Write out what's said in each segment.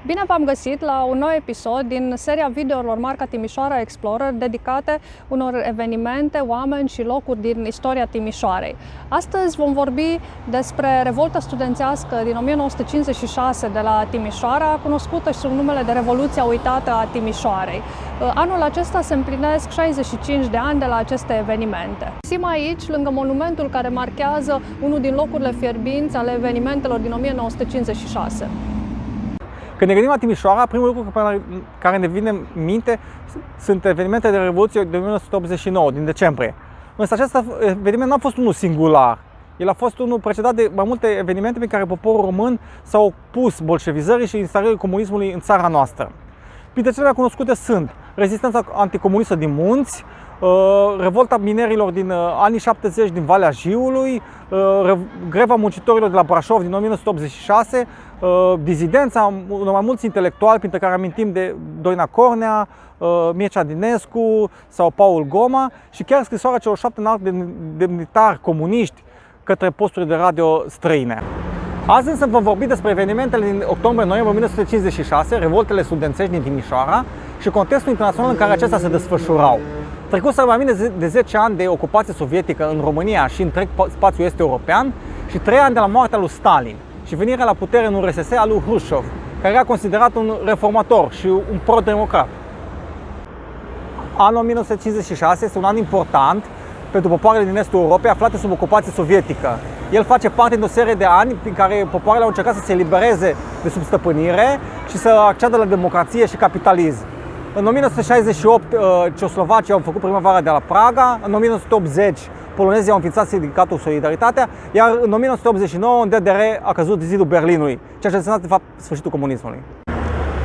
Bine v-am găsit la un nou episod din seria videourilor marca Timișoara Explorer dedicate unor evenimente, oameni și locuri din istoria Timișoarei. Astăzi vom vorbi despre revolta studențească din 1956 de la Timișoara, cunoscută și sub numele de Revoluția uitată a Timișoarei. Anul acesta se împlinesc 65 de ani de la aceste evenimente. Sim aici, lângă monumentul care marchează unul din locurile fierbinți ale evenimentelor din 1956. Când ne gândim la Timișoara, primul lucru care ne vine în minte sunt evenimentele de Revoluție de 1989, din decembrie. Însă acest eveniment nu a fost unul singular. El a fost unul precedat de mai multe evenimente prin care poporul român s-a opus bolșevizării și instalării comunismului în țara noastră. Printre cele mai cunoscute sunt rezistența anticomunistă din munți, revolta minerilor din anii 70 din Valea Jiului, greva muncitorilor de la Brașov din 1986, dizidența unor mai mulți intelectuali, printre care amintim de Doina Cornea, Mircea Dinescu sau Paul Goma și chiar scrisoarea celor 7 înalți demnitari comuniști către posturi de radio străine. Azi însă vom vorbi despre evenimentele din octombrie-noiembrie 1956, revoltele studențești din Timișoara și contextul internațional în care acestea se desfășurau. Trecuseră mai bine de 10 ani de ocupație sovietică în România și întreg spațiul est-european și 3 ani de la moartea lui Stalin și venirea la putere în URSS a lui Hrușov, care era considerat un reformator și un pro-democrat. Anul 1956 este un an important pentru popoarele din estul Europei aflate sub ocupație sovietică. El face parte din o serie de ani prin care popoarele au încercat să se elibereze de sub stăpânire și să acceadă la democrație și capitalism. În 1968, Ceoslovacii au făcut primăvara de la Praga, în 1980 polonezii au înființat sindicatul Solidaritatea, iar în 1989 în DDR a căzut zidul Berlinului, ceea ce a însemnat de fapt sfârșitul comunismului.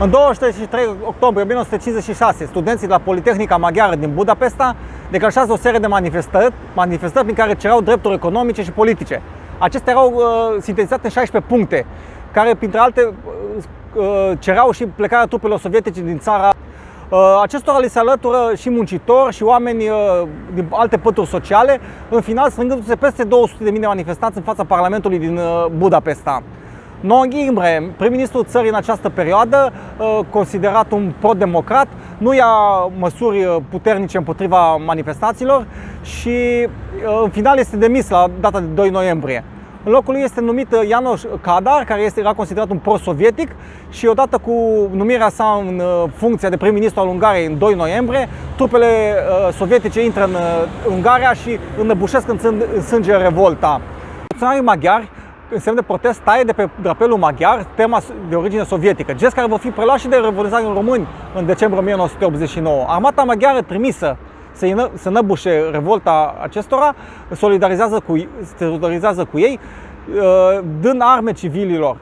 În 23 octombrie 1956, studenții de la Politehnica Maghiară din Budapesta declanșează o serie de manifestări prin care cereau drepturi economice și politice. Acestea erau sintetizate în 16 puncte, care printre alte cereau și plecarea trupelor sovietice din țara. Acestora li se alătură și muncitori și oameni din alte pături sociale, în final strângându-se peste 200.000 de manifestanți în fața Parlamentului din Budapesta. Noam Imre, prim-ministrul țării în această perioadă, considerat un pro-democrat, nu ia măsuri puternice împotriva manifestațiilor și în final este demis la data de 2 noiembrie. În locul lui este numit János Kádár, care era considerat un pro-sovietic și odată cu numirea sa în funcția de prim-ministru al Ungariei în 2 noiembrie, trupele sovietice intră în Ungaria și înăbușesc în sânge revolta. Funcționarii maghiari, în semn de protest, taie de pe drapelul maghiar tema de origine sovietică, gest care va fi preluat și de revoluționarii români în decembrie 1989. Armata maghiară trimisă să năbușe revolta acestora, solidarizează cu ei, dând arme civililor.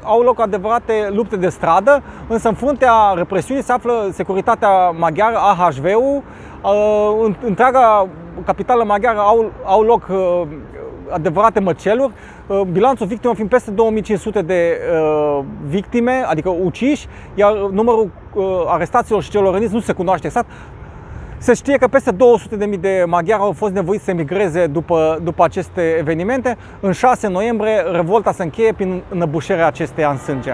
Au loc adevărate lupte de stradă, însă în fruntea represiunii se află securitatea maghiară, AHV-ul, întreaga capitală maghiară au loc adevărate măceluri, bilanțul victimelor fiind peste 2500 de victime, adică uciși, iar numărul arestaților și celor răniți nu se cunoaște exact. Se știe că peste 200.000 de maghiari au fost nevoiți să emigreze după aceste evenimente. În 6 noiembrie, revolta se încheie prin înăbușirea acesteia în sânge.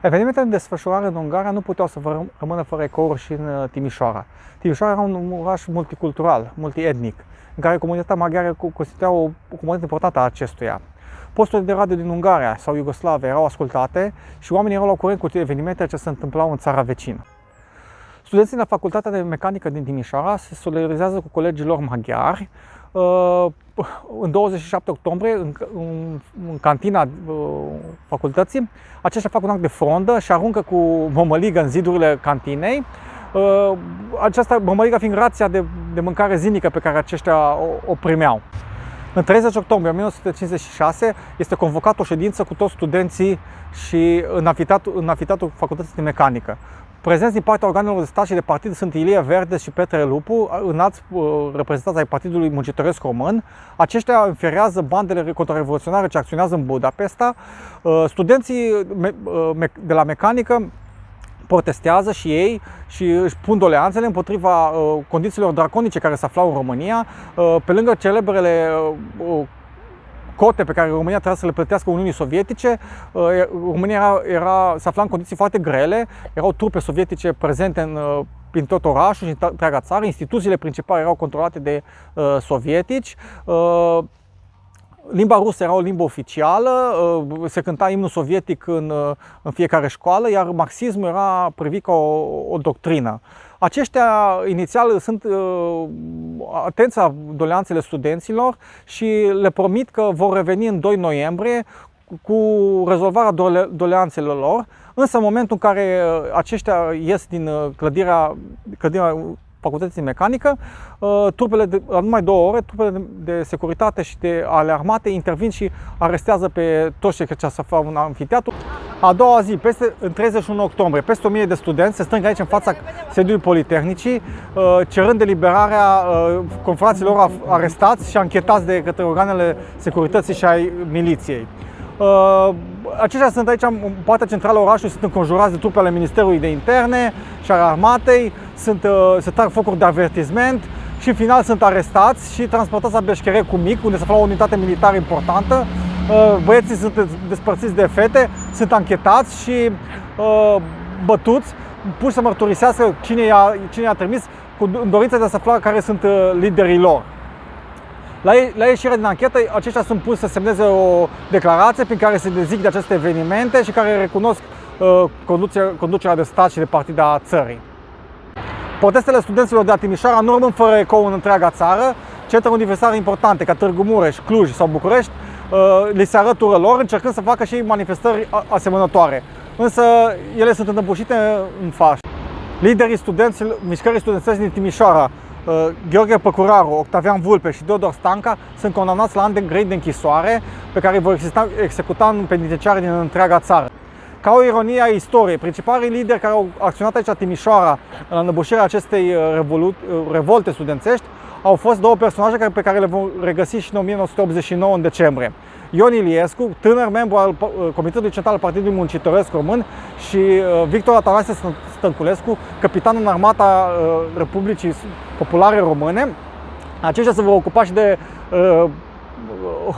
Evenimentele de desfășurare în Ungaria nu puteau să rămână fără ecouri și în Timișoara. Timișoara era un oraș multicultural, multietnic, în care comunitatea maghiară constituia o comunitate importantă a acestuia. Posturile de radio din Ungaria sau Iugoslavia erau ascultate și oamenii erau la curent cu evenimentele ce se întâmplau în țara vecină. Studenții la Facultatea de Mecanică din Timișoara se solidarizează cu colegii lor maghiari. În 27 octombrie, în cantina facultății, aceștia fac un act de frondă și aruncă cu mămăligă în zidurile cantinei. Această mămăligă fiind rația de mâncare zilnică pe care aceștia o primeau. În 30 octombrie 1956 este convocată o ședință cu toți studenții și în anfiteatrul Facultății de Mecanică. Prezenți din partea organelor de stat și de partid sunt Ilie Verdes și Petre Lupu, înalți reprezentanți ai Partidului Muncitoresc Român. Aceștia înfierează bandele contrarevoluționare ce acționează în Budapesta. Studenții de la mecanică protestează și ei și își pun doleanțele împotriva condițiilor draconice care se aflau în România, pe lângă celebrele cote pe care România trebuia să le plătească Uniunii Sovietice. România se afla în condiții foarte grele, erau trupe sovietice prezente prin tot orașul și întreaga țară, instituțiile principale erau controlate de sovietici. Limba rusă era o limbă oficială, se cânta imnul sovietic în fiecare școală, iar marxismul era privit ca o doctrină. Aceștia inițial sunt atenți la doleanțele studenților și le promit că vor reveni în 2 noiembrie cu rezolvarea doleanțelor lor, însă în momentul în care aceștia ies din clădirea Facultății de Mecanică, la numai 2 ore, trupele de securitate și ale armatei intervin și arestează pe toți cei care se aflau în amfiteatru. A doua zi, în 31 octombrie, peste 1000 de studenți se strâng aici în fața sediului Politehnicii, cerând eliberarea confraților lor arestați și anchetați de către organele securității și ai miliției. Aceștia sunt aici în partea centrală a orașului, sunt înconjurați de trupe ale Ministerului de Interne și ale armatei, se trag focuri de avertisment și în final sunt arestați și transportați la Beșcherecu Mic, unde se afla o unitate militară importantă. Băieții sunt despărțiți de fete, sunt anchetați și bătuți, puși să mărturisească cine i-a trimis, în dorința de a se afla care sunt liderii lor. La ieșirea din anchetă, aceștia sunt puși să semneze o declarație prin care se dezic de aceste evenimente și care recunosc conducerea de stat și de partid a țării. Protestele studenților de la Timișoara nu rămân fără ecou în întreaga țară. Centre universitare importante ca Târgu Mureș, Cluj sau București li se arătură lor, încercând să facă și manifestări asemănătoare. Însă ele sunt înăbușite în fașă. Liderii mișcării studențești din Timișoara, Gheorghe Păcuraru, Octavian Vulpe și Teodor Stanca, sunt condamnați la ani grei de închisoare pe care îi vor executa în penitenciare din întreaga țară. Ca o ironie a istoriei, principalii lideri care au acționat aici la Timișoara la înăbușirea acestei revolte studențești au fost 2 personaje pe care le vom regăsi și în 1989 în decembrie. Ion Iliescu, tânăr membru al Comitetului Central al Partidului Muncitoresc Român, și Victor Atanasie Stănculescu, capitan în Armata Republicii Populare Române. Aceștia se vor ocupa și de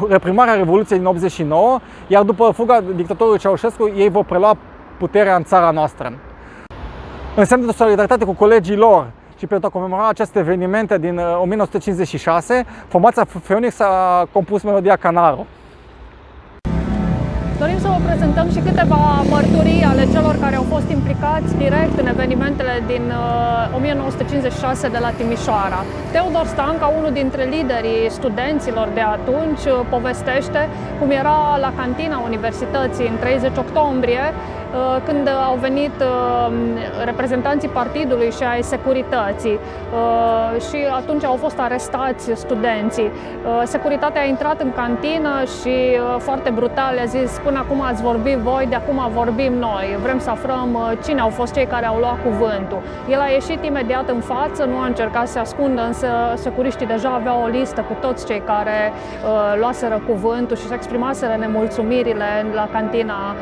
reprimarea Revoluției din 89, iar după fuga dictatorului Ceaușescu, ei vor prelua puterea în țara noastră. În semn de solidaritate cu colegii lor și pentru a comemora aceste evenimente din 1956, formația Phoenix a compus melodia Canaro. Dorim să vă prezentăm și câteva mărturii ale celor care au fost implicați direct în evenimentele din 1956 de la Timișoara. Teodor Stanca, unul dintre liderii studenților de atunci, povestește cum era la cantina Universității în 30 octombrie, când au venit reprezentanții partidului și ai securității și atunci au fost arestați studenții. Securitatea a intrat în cantină și foarte brutal le-a zis: până acum ați vorbit voi, de acum vorbim noi. Vrem să aflăm cine au fost cei care au luat cuvântul. El a ieșit imediat în față, nu a încercat să se ascundă, însă securiștii deja aveau o listă cu toți cei care luaseră cuvântul și se exprimaseră nemulțumirile la cantina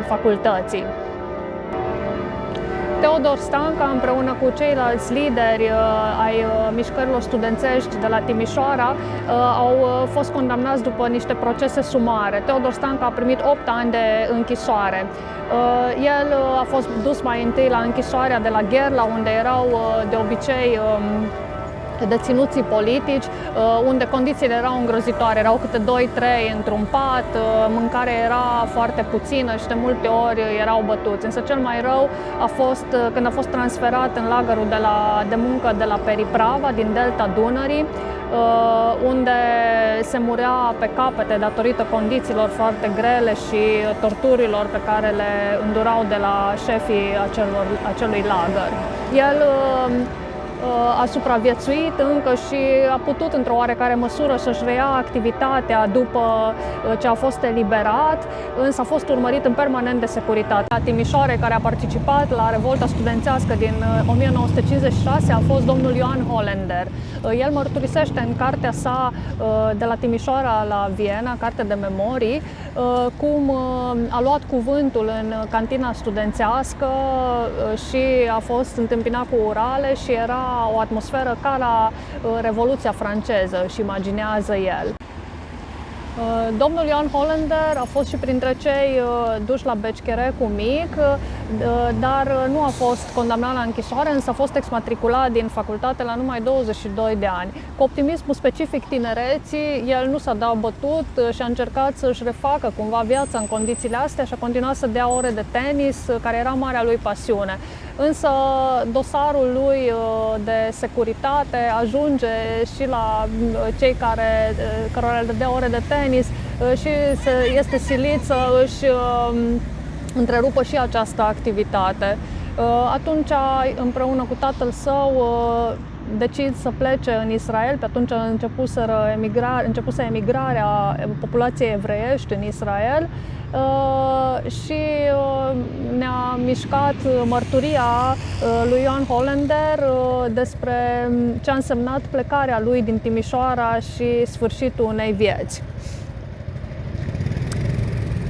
facultății. Teodor Stanca, împreună cu ceilalți lideri ai mișcărilor studențești de la Timișoara, au fost condamnați după niște procese sumare. Teodor Stanca a primit 8 ani de închisoare. El a fost dus mai întâi la închisoarea de la Gherla, unde erau de obicei deținuții politici, unde condițiile erau îngrozitoare, erau câte 2-3 într-un pat, mâncarea era foarte puțină și de multe ori erau bătuți. Însă cel mai rău a fost când a fost transferat în lagărul de muncă de la Periprava, din delta Dunării, unde se murea pe capete datorită condițiilor foarte grele și torturilor pe care le îndurau de la șefii acelui lagăr. El a supraviețuit încă și a putut într-o oarecare măsură să-și reia activitatea după ce a fost eliberat, însă a fost urmărit în permanent de securitate. La Timișoara, care a participat la revolta studențească din 1956, a fost domnul Ioan Hollander. El mărturisește în cartea sa De la Timișoara la Viena, carte de memorii, cum a luat cuvântul în cantina studențească și a fost întâmpinat cu urale și era o atmosferă ca la Revoluția franceză, își imaginează el. Domnul Ioan Hollander a fost și printre cei duși la Beccherecul Mic, dar nu a fost condamnat la închisoare, însă a fost exmatriculat din facultate la numai 22 de ani. Cu optimismul specific tinereții, el nu s-a dat bătut și a încercat să-și refacă cumva viața în condițiile astea și a continuat să dea ore de tenis, care era marea lui pasiune. Însă dosarul lui de securitate ajunge și la cei cărora le dădea ore de tenis și este silit să își întrerupă și această activitate. Atunci, împreună cu tatăl său, decid să plece în Israel. Pe atunci începuse emigrarea populației evreiești în Israel și ne-a mișcat mărturia lui Ioan Hollander despre ce a însemnat plecarea lui din Timișoara și sfârșitul unei vieți.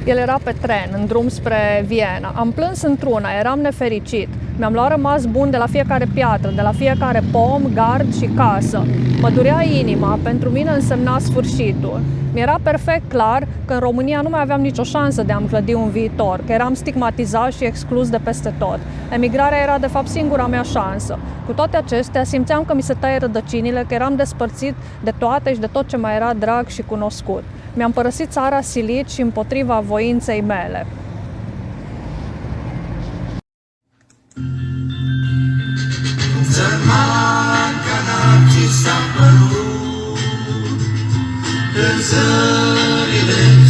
El era pe tren, în drum spre Viena. Am plâns într-una, eram nefericit. Mi-am luat rămas bun de la fiecare piatră, de la fiecare pom, gard și casă. Mă durea inima, pentru mine însemna sfârșitul. Mi-era perfect clar că în România nu mai aveam nicio șansă de a-mi clădi un viitor, că eram stigmatizat și exclus de peste tot. Emigrarea era de fapt singura mea șansă. Cu toate acestea, simțeam că mi se taie rădăcinile, că eram despărțit de toate și de tot ce mai era drag și cunoscut. Mi-am părăsit țara silit și împotriva voinței mele. Țărman ca noapte s-a părut, în zările